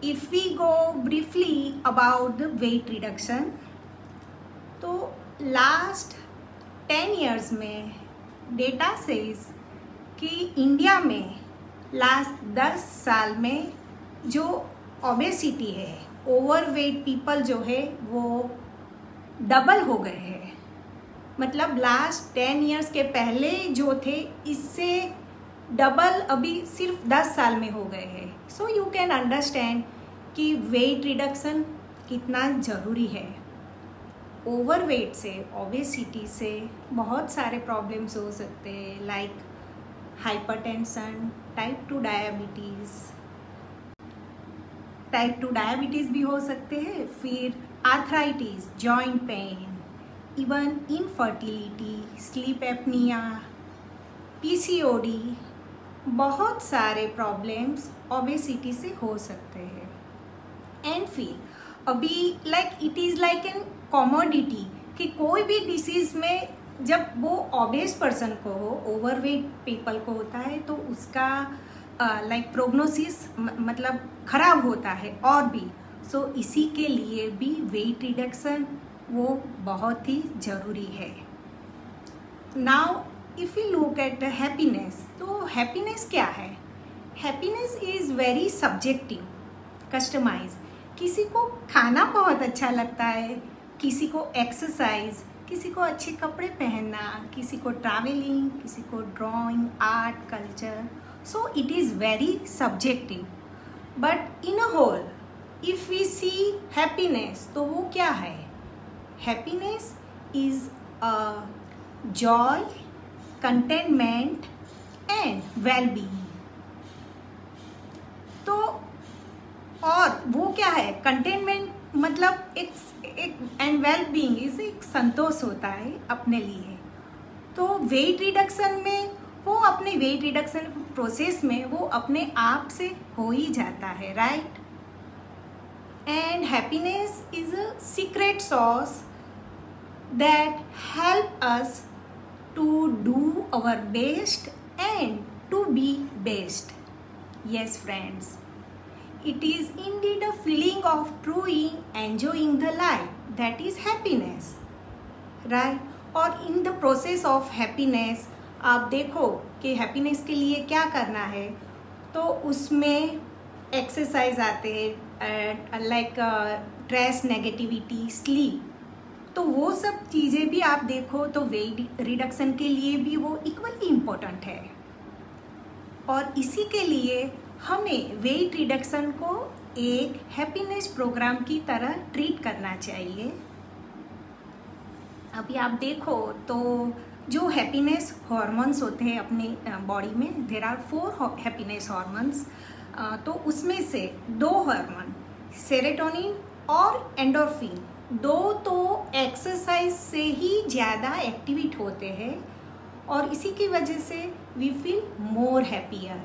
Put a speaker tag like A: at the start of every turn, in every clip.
A: if we go briefly about the weight reduction, तो last 10 years में data says कि India में last 10 साल में जो ओबेसिटी है, ओवरवेट पीपल जो है वो डबल हो गए हैं। मतलब लास्ट 10 इयर्स के पहले जो थे इससे डबल अभी सिर्फ 10 साल में हो गए हैं। सो यू कैन अंडरस्टैंड कि वेट रिडक्शन कितना ज़रूरी है। ओवरवेट से, ओबेसिटी से बहुत सारे प्रॉब्लम्स हो सकते हैं, लाइक हाइपरटेंशन, टाइप 2 डायबिटीज़ भी हो सकते हैं, फिर arthritis, joint pain, even infertility, sleep apnoea, PCOD, बहुत सारे प्रॉब्लम्स ओबेसिटी से हो सकते हैं। एंड फिर अभी it is like an commodity कि कोई भी डिसीज़ में जब वो ओबेस पर्सन को हो, ओवरवेट पीपल को होता है तो उसका प्रोग्नोसिस मतलब खराब होता है और भी। सो इसी के लिए भी वेट रिडक्शन वो बहुत ही ज़रूरी है। Now if you look at happiness, तो हैप्पीनेस क्या है? Happiness is very subjective, customize. किसी को खाना बहुत अच्छा लगता है, किसी को एक्सरसाइज, किसी को अच्छे कपड़े पहनना, किसी को ट्रैवलिंग, किसी को drawing, art, culture. So it is very subjective. But in a whole if we see happiness, तो वो क्या है? Happiness is a joy, containment and wellbeing. तो और वो क्या है? कंटेनमेंट मतलब एक एंड वेलबीइंग इज एक संतोष होता है अपने लिए। तो वेट रिडक्शन में वो अपने वेट रिडक्शन प्रोसेस में वो अपने आप से हो ही जाता है, right? And happiness is a secret sauce that help us to do our best and to be best. Yes friends, it is indeed a feeling of truly enjoying the life, that is happiness, right? और in the process of happiness आप देखो कि happiness के लिए क्या करना है, तो उसमें एक्सरसाइज आते हैं, लाइक स्ट्रेस, नेगेटिविटी, स्लीप। तो वो सब चीज़ें भी आप देखो तो वेट रिडक्शन के लिए भी वो इक्वली इम्पोर्टेंट है। और इसी के लिए हमें वेट रिडक्शन को एक हैप्पीनेस प्रोग्राम की तरह ट्रीट करना चाहिए। अभी आप देखो तो जो हैप्पीनेस हार्मोन्स होते हैं अपने बॉडी में, देयर आर 4 हैप्पीनेस हार्मोन्स। तो उसमें से 2 हार्मोन, सेरोटोनिन और एंडोर्फिन, 2 तो एक्सरसाइज से ही ज़्यादा एक्टिवेट होते हैं और इसी की वजह से वी फील मोर हैप्पियर।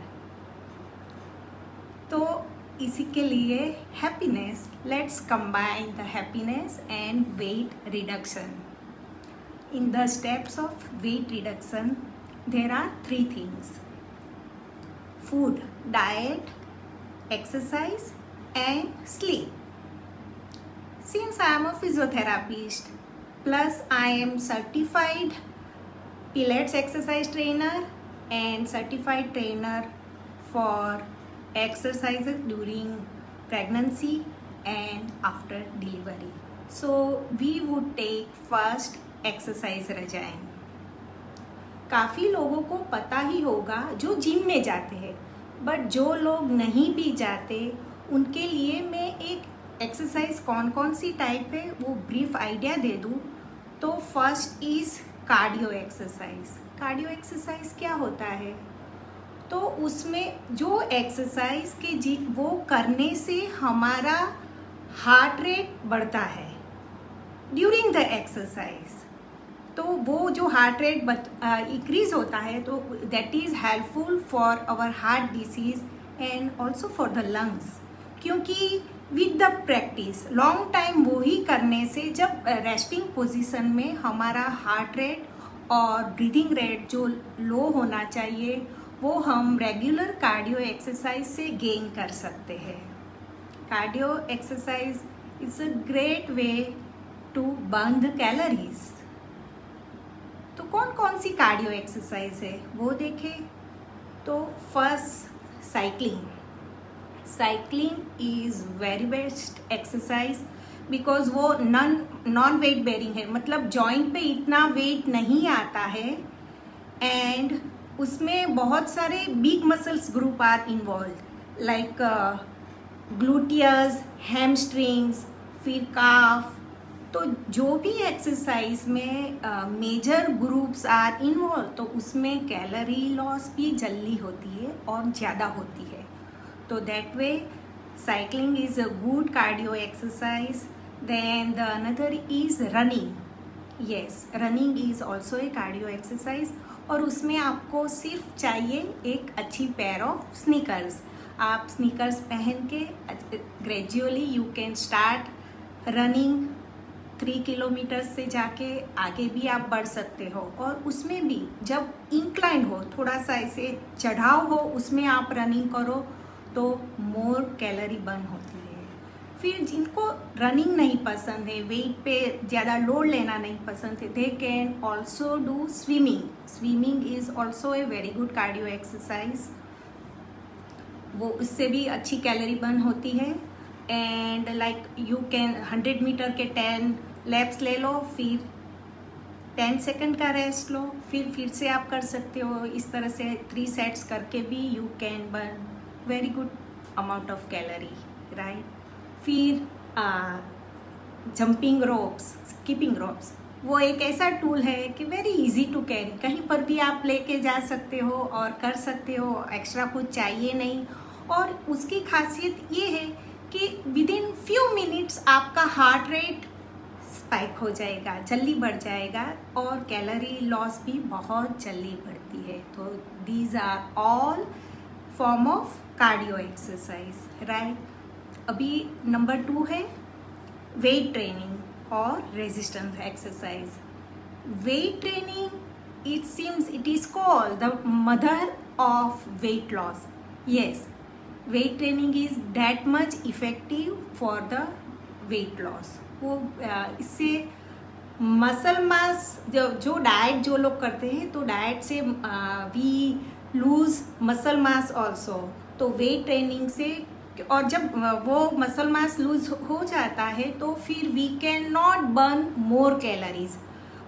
A: तो इसी के लिए happiness, let's combine the happiness and weight reduction. In the steps of weight reduction there are 3 things: food, diet, exercise and sleep. Since I am a physiotherapist plus I am certified Pilates exercise trainer and certified trainer for exercises during pregnancy and after delivery. So we would take first exercise regime. काफ़ी लोगों को पता ही होगा जो gym में जाते हैं, but जो लोग नहीं भी जाते उनके लिए मैं एक एक्सरसाइज कौन कौन सी टाइप है वो ब्रीफ आइडिया दे दूँ। तो first is cardio exercise. Cardio exercise क्या होता है? तो उसमें जो एक्सरसाइज के वो करने से हमारा हार्ट रेट बढ़ता है ड्यूरिंग द एक्सरसाइज। तो वो जो हार्ट रेट इंक्रीज होता है तो that is helpful for our heart disease and also for the lungs. क्योंकि with the practice long time वो ही करने से जब रेस्टिंग पोजीशन में हमारा हार्ट रेट और ब्रीदिंग रेट जो लो होना चाहिए वो हम रेगुलर कार्डियो एक्सरसाइज से गेन कर सकते हैं। Cardio exercise is a great way to burn the calories. तो कौन कौन सी कार्डियो एक्सरसाइज है वो देखें। तो first cycling. Cycling is very best exercise because वो नॉन वेट बेरिंग है, मतलब जॉइंट पे इतना वेट नहीं आता है एंड उसमें बहुत सारे big muscles group are involve like gluteus, hamstrings, फिर काफ। तो जो भी एक्सरसाइज में मेजर ग्रुप्स आर इन्वॉल्व तो उसमें कैलोरी लॉस भी जल्दी होती है और ज़्यादा होती है। तो that way cycling is a good cardio exercise. Then the another is running. Yes, running is also a cardio exercise और उसमें आपको सिर्फ चाहिए एक अच्छी पेयर ऑफ स्नीकर्स। आप स्नीकर्स पहन के gradually you can start running. 3 kilometre से जाके आगे भी आप बढ़ सकते हो और उसमें भी जब इंक्लाइन हो, थोड़ा सा ऐसे चढ़ाव हो, उसमें आप रनिंग करो तो मोर कैलोरी बर्न होती है। फिर जिनको रनिंग नहीं पसंद है, वेट पे ज़्यादा लोड लेना नहीं पसंद है, they can also do swimming. Swimming is also a very good cardio exercise. वो उससे भी अच्छी कैलोरी बर्न होती है। And like you can 100 metre के 10 लैप्स ले लो, फिर 10 सेकंड का रेस्ट लो, फिर से आप कर सकते हो। इस तरह से 3 सेट्स करके भी you can burn very good amount of calorie, right. फिर जंपिंग रोप्स, स्किपिंग रोप्स, वो एक ऐसा टूल है कि वेरी इजी टू कैरी, कहीं पर भी आप लेके जा सकते हो और कर सकते हो, एक्स्ट्रा कुछ चाहिए नहीं। और उसकी खासियत ये है कि विद इन फ्यू मिनट्स आपका हार्ट रेट स्पाइक हो जाएगा, जल्दी बढ़ जाएगा और कैलोरी लॉस भी बहुत जल्दी बढ़ती है। तो these are all form of cardio exercise, right. अभी नंबर 2 है वेट ट्रेनिंग और resistance exercise. Weight training, it seems it is called the mother of weight loss. Yes, weight training is that much effective for the weight loss. वो इससे muscle mass, जो diet जो लोग करते हैं तो डाइट से we lose muscle mass also. तो वेट ट्रेनिंग से, और जब वो मसल मास लूज हो जाता है तो फिर we can not burn more calories.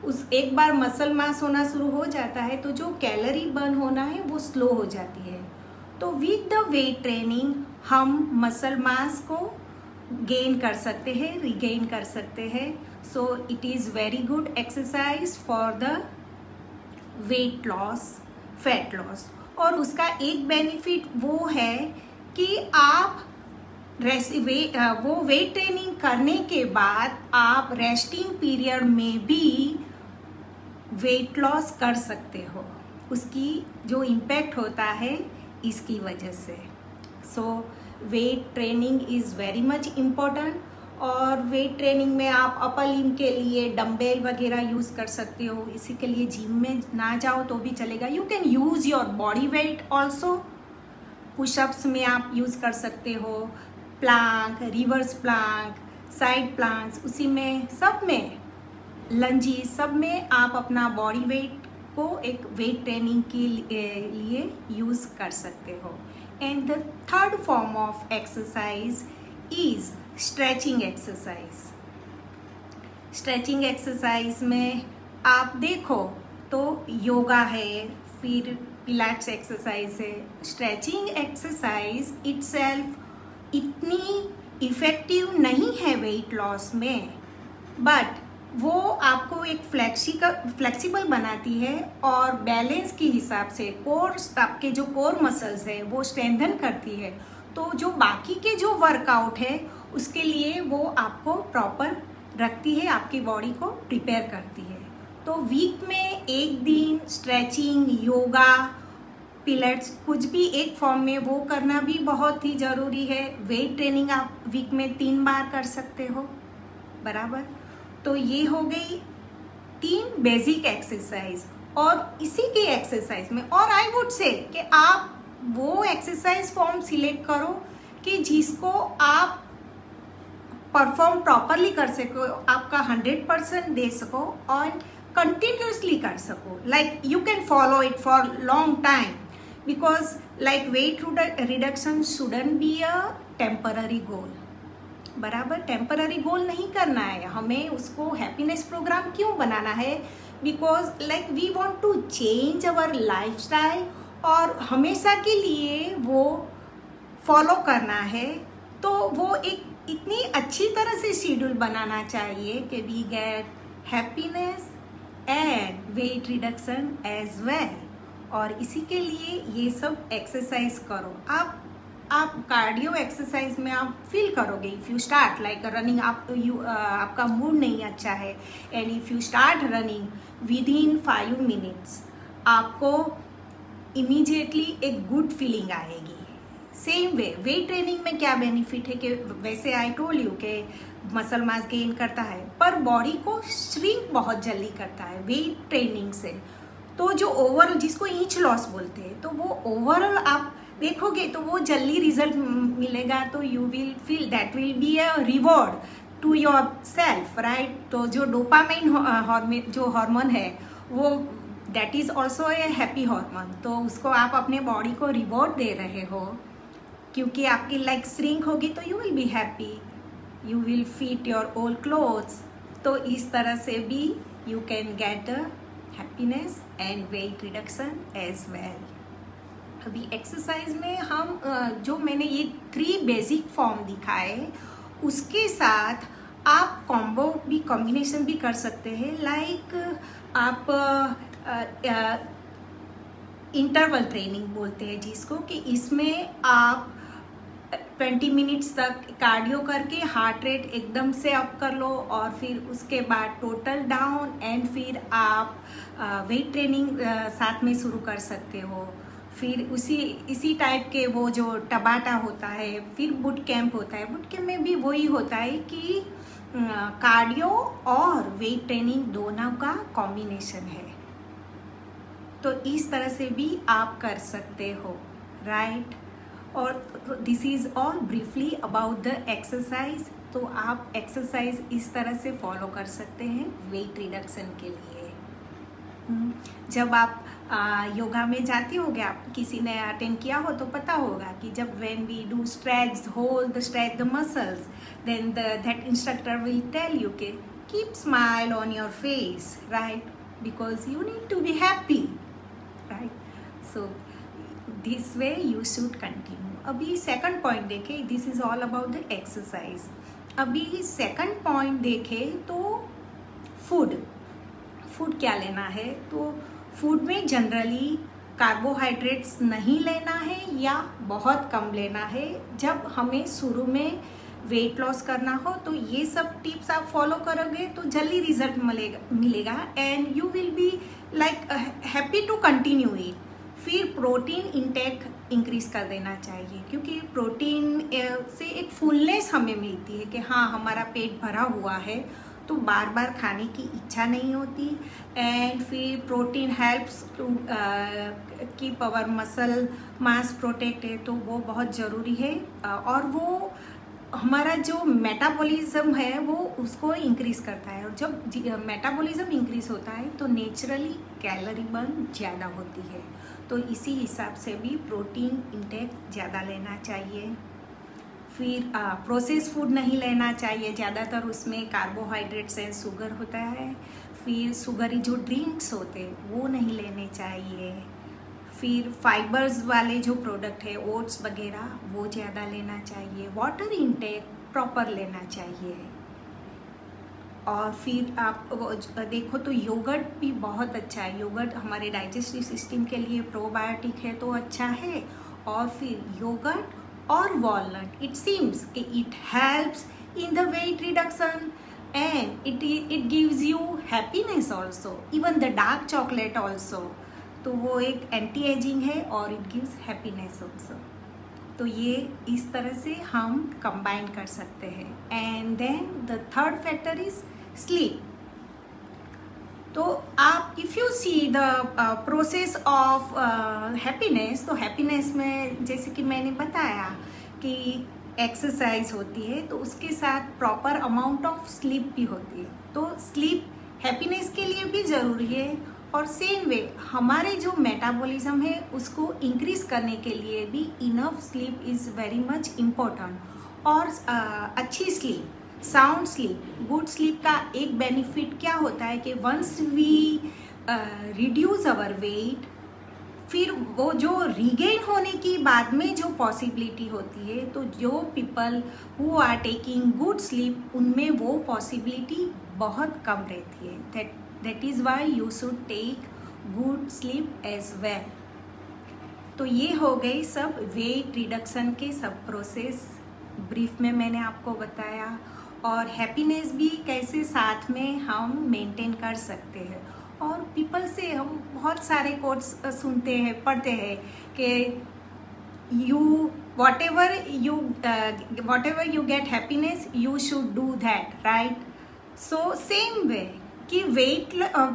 A: उस एक बार मसल मास होना शुरू हो जाता है तो जो कैलोरी बर्न होना है वो स्लो हो जाती है। तो विद द वेट ट्रेनिंग हम मसल मास को गेन कर सकते हैं, रिगेन कर सकते हैं। सो it is very good exercise for the weight loss, fat loss. और उसका एक बेनिफिट वो है कि आप वो वेट ट्रेनिंग करने के बाद आप रेस्टिंग पीरियड में भी वेट लॉस कर सकते हो। उसकी जो इम्पैक्ट होता है इसकी वजह से। So weight training is very much important. और वेट ट्रेनिंग में आप अपर लिम्ब के लिए डंबेल वगैरह यूज़ कर सकते हो। इसी के लिए जिम में ना जाओ तो भी चलेगा। You can use your body weight also. Pushups में आप यूज़ कर सकते हो, Planck, reverse Planck, side Planck's, उसी में सब में लंजी, सब में आप अपना बॉडी वेट को एक वेट ट्रेनिंग के लिए यूज़ कर सकते हो। And the third form of exercise is stretching exercise. Stretching exercise में आप देखो तो योगा है, फिर पिलाटेस एक्सरसाइज है। स्ट्रेचिंग एक्सरसाइज इटसेल्फ इतनी इफेक्टिव नहीं है वेट लॉस में, बट वो आपको एक फ्लेक्सिबल बनाती है और बैलेंस के हिसाब से कोर, आपके जो कोर मसल्स है वो स्ट्रेंथन करती है। तो जो बाकी के जो वर्कआउट है उसके लिए वो आपको प्रॉपर रखती है, आपकी बॉडी को प्रिपेयर करती है। तो वीक में एक दिन स्ट्रेचिंग, योगा, पिलेट्स, कुछ भी एक फॉर्म में वो करना भी बहुत ही ज़रूरी है। वेट ट्रेनिंग आप वीक में 3 बार कर सकते हो, बराबर। तो ये हो गई 3 बेसिक एक्सरसाइज। और इसी के एक्सरसाइज में, और आई वुड से कि आप वो एक्सरसाइज फॉर्म सिलेक्ट करो कि जिसको आप परफॉर्म प्रॉपरली कर सको, आपका 100% दे सको और कंटिन्यूसली कर सको. Like you can follow it for long time, because like weight reduction shouldn't be a temporary goal. बराबर, टेम्पररी गोल नहीं करना है हमें. उसको हैप्पीनेस प्रोग्राम क्यों बनाना है? Because like we want to change our life style, और हमेशा के लिए वो फॉलो करना है. तो वो एक इतनी अच्छी तरह से शेड्यूल बनाना चाहिए कि we get happiness and weight reduction as well. और इसी के लिए ये सब एक्सरसाइज करो. आप कार्डियो एक्सरसाइज में आप फील करोगे. If you start like running, आपका मूड नहीं अच्छा है, and if you start running with in 5 minutes, आपको इमीडिएटली एक गुड फीलिंग आएगी. सेम वे वेट ट्रेनिंग में क्या बेनिफिट है कि वैसे आई टोल्ड यू कि मसल मास गेन करता है, पर बॉडी को श्रिंक बहुत जल्दी करता है वेट ट्रेनिंग से. तो जो ओवरऑल, जिसको इंच लॉस बोलते हैं, तो वो ओवरऑल आप देखोगे तो वो जल्दी रिजल्ट मिलेगा. तो you will feel that will be a reward to yourself, right. तो जो डोपामाइन जो हार्मोन है, वो that is also a happy hormone. तो उसको आप अपने बॉडी को रिवॉर्ड दे रहे हो, क्योंकि आपकी लाइक श्रिंक होगी तो you will be happy, you will fit your old clothes. तो इस तरह से भी you can get a happiness and weight reduction as well. अभी एक्सरसाइज में हम जो मैंने ये 3 बेसिक फॉर्म दिखाए, उसके साथ आप कॉम्बिनेशन भी कर सकते हैं. लाइक आप इंटरवल ट्रेनिंग बोलते हैं जिसको, कि इसमें आप 20 मिनट्स तक कार्डियो करके हार्ट रेट एकदम से अप कर लो, और फिर उसके बाद टोटल डाउन, एंड फिर आप वेट ट्रेनिंग साथ में शुरू कर सकते हो. फिर इसी टाइप के वो जो टबाटा होता है, फिर बूट कैंप होता है. बूट कैंप में भी वही होता है कि कार्डियो और वेट ट्रेनिंग दोनों का कॉम्बिनेशन है. तो इस तरह से भी आप कर सकते हो, राइट. और this is all briefly about the exercise. तो आप एक्सरसाइज इस तरह से फॉलो कर सकते हैं वेट रिडक्शन के लिए. जब आप योगा में जाते होगे, आप किसी ने अटेंड किया हो तो पता होगा कि जब when we do stretch the muscles, then that instructor will tell you के keep smile on your face, right, because you need to be happy, right. So this way you should continue. अभी second point देखें, this is all about the exercise. अभी second point देखें तो food क्या लेना है. तो फूड में जनरली कार्बोहाइड्रेट्स नहीं लेना है या बहुत कम लेना है. जब हमें शुरू में वेट लॉस करना हो तो ये सब टिप्स आप फॉलो करोगे तो जल्दी रिजल्ट मिलेगा, and you will be like happy to continue it. फिर प्रोटीन इंटेक इंक्रीज कर देना चाहिए, क्योंकि प्रोटीन से एक फुलनेस हमें मिलती है कि हाँ हमारा पेट भरा हुआ है, तो बार बार खाने की इच्छा नहीं होती. एंड फिर protein helps to keep our muscle mass protect है, तो वो बहुत ज़रूरी है. और वो हमारा जो मेटाबॉलिज्म है वो उसको इंक्रीज करता है, और जब मेटाबॉलिज्म इंक्रीज होता है तो नेचुरली कैलोरी बर्न ज़्यादा होती है. तो इसी हिसाब से भी प्रोटीन इंटेक ज़्यादा लेना चाहिए. फिर प्रोसेस फूड नहीं लेना चाहिए, ज़्यादातर उसमें कार्बोहाइड्रेट्स एंड शुगर होता है. फिर शुगरी जो ड्रिंक्स होते हैं वो नहीं लेने चाहिए. फिर फाइबर्स वाले जो प्रोडक्ट है, ओट्स वगैरह, वो ज़्यादा लेना चाहिए. वाटर इंटेक प्रॉपर लेना चाहिए. और फिर आप देखो तो योगर्ट भी बहुत अच्छा है. योगर्ट हमारे डाइजेस्टिव सिस्टम के लिए प्रोबायोटिक है तो अच्छा है. और फिर योगर्ट और वॉलनट, इट सीम्स कि it helps in the weight reduction and it gives you happiness also. Even the dark chocolate also, तो वो एक एंटी एजिंग है और इट गिव्स हैप्पीनेस ऑल्सो. तो ये इस तरह से हम कंबाइन कर सकते हैं. And then the third factor is sleep. तो आप if you see the process of happiness, तो हैप्पीनेस में जैसे कि मैंने बताया कि एक्सरसाइज होती है तो उसके साथ प्रॉपर अमाउंट ऑफ स्लीप भी होती है। तो स्लीप हैप्पीनेस के लिए भी ज़रूरी है और सेम वे हमारे जो मेटाबॉलिज्म है उसको इंक्रीज करने के लिए भी enough sleep is very much important. और अच्छी sleep, sound sleep, good sleep का एक बेनिफिट क्या होता है कि once we reduce our weight, फिर वो जो रीगेन होने की बाद में जो पॉसिबिलिटी होती है, तो जो people who are taking good sleep उनमें वो पॉसिबिलिटी बहुत कम रहती है। That is why you should take good sleep as well. तो ये हो गई सब वेट रिडक्शन के सब प्रोसेस, ब्रीफ में मैंने आपको बताया। और हैप्पीनेस भी कैसे साथ में हम मेंटेन कर सकते हैं। और पीपल से हम बहुत सारे कोट्स सुनते हैं, पढ़ते हैं कि whatever you get happiness you should do that, right? So same way कि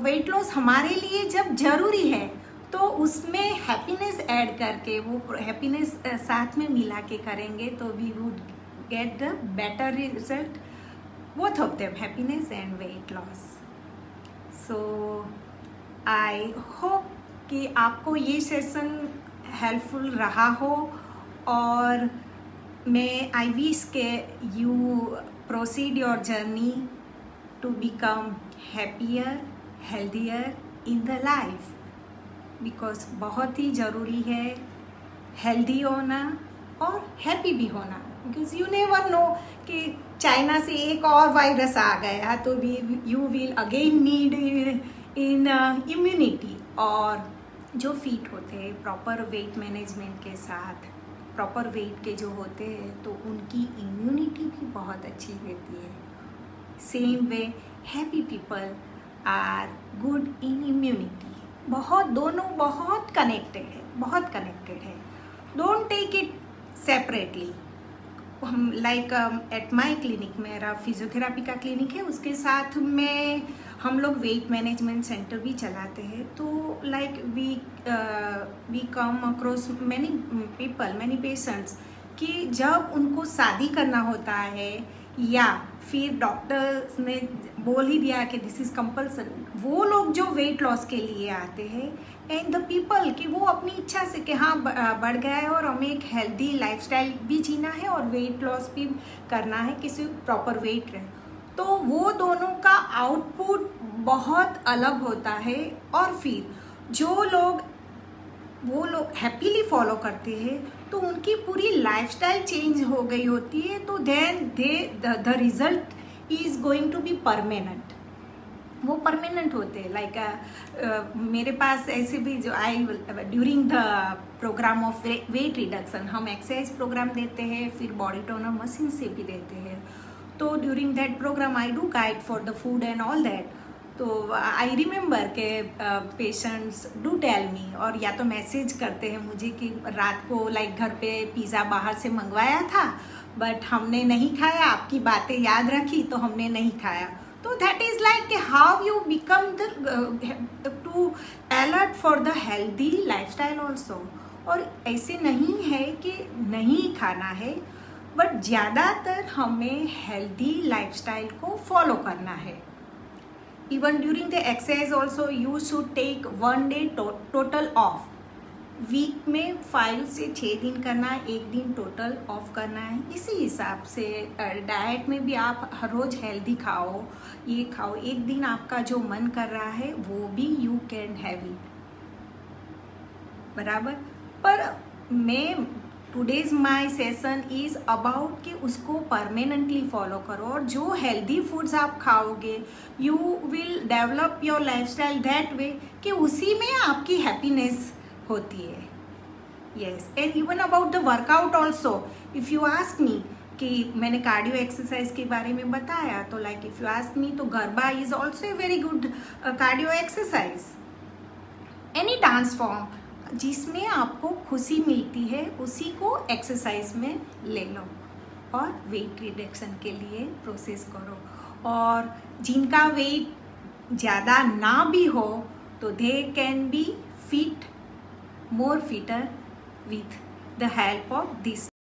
A: वेट लॉस हमारे लिए जब जरूरी है तो उसमें हैप्पीनेस ऐड करके, वो हैप्पीनेस साथ में मिला के करेंगे तो we would get the better result, both of them, happiness and weight loss. So I hope कि आपको ये सेशन हेल्पफुल रहा हो और मैं आई विश के you proceed your journey to become happier, healthier in the life, because बहुत ही ज़रूरी है हेल्दी होना और हैप्पी भी होना। बिकॉज यू नेवर नो कि चाइना से एक और वायरस आ गया तो you will again need in immunity. और जो फिट होते हैं प्रॉपर वेट मैनेजमेंट के साथ, प्रॉपर वेट के जो होते हैं तो उनकी इम्यूनिटी भी बहुत अच्छी रहती है। Same way happy people are good in immunity. दोनों बहुत कनेक्टेड है, बहुत कनेक्टेड है। Don't take it separately. हम लाइक एट माई क्लिनिक, मेरा फिजियोथेरापी का क्लिनिक है, उसके साथ में हम लोग वेट मैनेजमेंट सेंटर भी चलाते हैं। तो like we come across many people, many patients कि जब उनको शादी करना होता है या फिर डॉक्टर्स ने बोल ही दिया कि दिस इज़ कंपल्सरी, वो लोग जो वेट लॉस के लिए आते हैं एंड द पीपल कि वो अपनी इच्छा से कि हाँ बढ़ गया है और हमें एक हेल्दी लाइफस्टाइल भी जीना है और वेट लॉस भी करना है, किसी प्रॉपर वेट रहे, तो वो दोनों का आउटपुट बहुत अलग होता है। और फिर जो लोग हैप्पीली फॉलो करते हैं तो उनकी पूरी लाइफस्टाइल चेंज हो गई होती है, तो then the result is going to be permanent. वो परमानेंट होते हैं। लाइक मेरे पास ऐसे भी जो during the program of weight reduction हम एक्सरसाइज प्रोग्राम देते हैं, फिर बॉडी टोनर मशीन से भी देते हैं। तो during that program I do guide for the food and all that. तो आई रिमेम्बर के पेशेंट्स डू टेल मी, और या तो मैसेज करते हैं मुझे कि रात को लाइक घर पे पिज़्ज़ा बाहर से मंगवाया था बट हमने नहीं खाया, आपकी बातें याद रखी तो हमने नहीं खाया। तो that is like how you become to alert for the healthy lifestyle also. और ऐसे नहीं है कि नहीं खाना है, बट ज़्यादातर हमें हेल्दी लाइफस्टाइल को फॉलो करना है। Even during the exercise also you should take 1 day total off. Week में 5 से 6 दिन करना है, 1 दिन टोटल ऑफ करना है। इसी हिसाब से डाइट में भी आप हर रोज़ हेल्दी खाओ, ये खाओ, एक दिन आपका जो मन कर रहा है वो भी यू कैन हैव इट, बराबर। पर मैं today's my session is about कि उसको परमानेंटली फॉलो करो, और जो हेल्दी फूड्स आप खाओगे you will develop your lifestyle that way कि उसी में आपकी हैप्पीनेस होती है। Yes, and even about the workout also, if you ask me कि मैंने कार्डियो एक्सरसाइज के बारे में बताया, तो like if you ask me तो garba is also a very good cardio exercise. Any dance form जिसमें आपको खुशी मिलती है उसी को एक्सरसाइज में ले लो और वेट रिडक्शन के लिए प्रोसेस करो। और जिनका वेट ज़्यादा ना भी हो तो they can be fit, more fitter with the help of this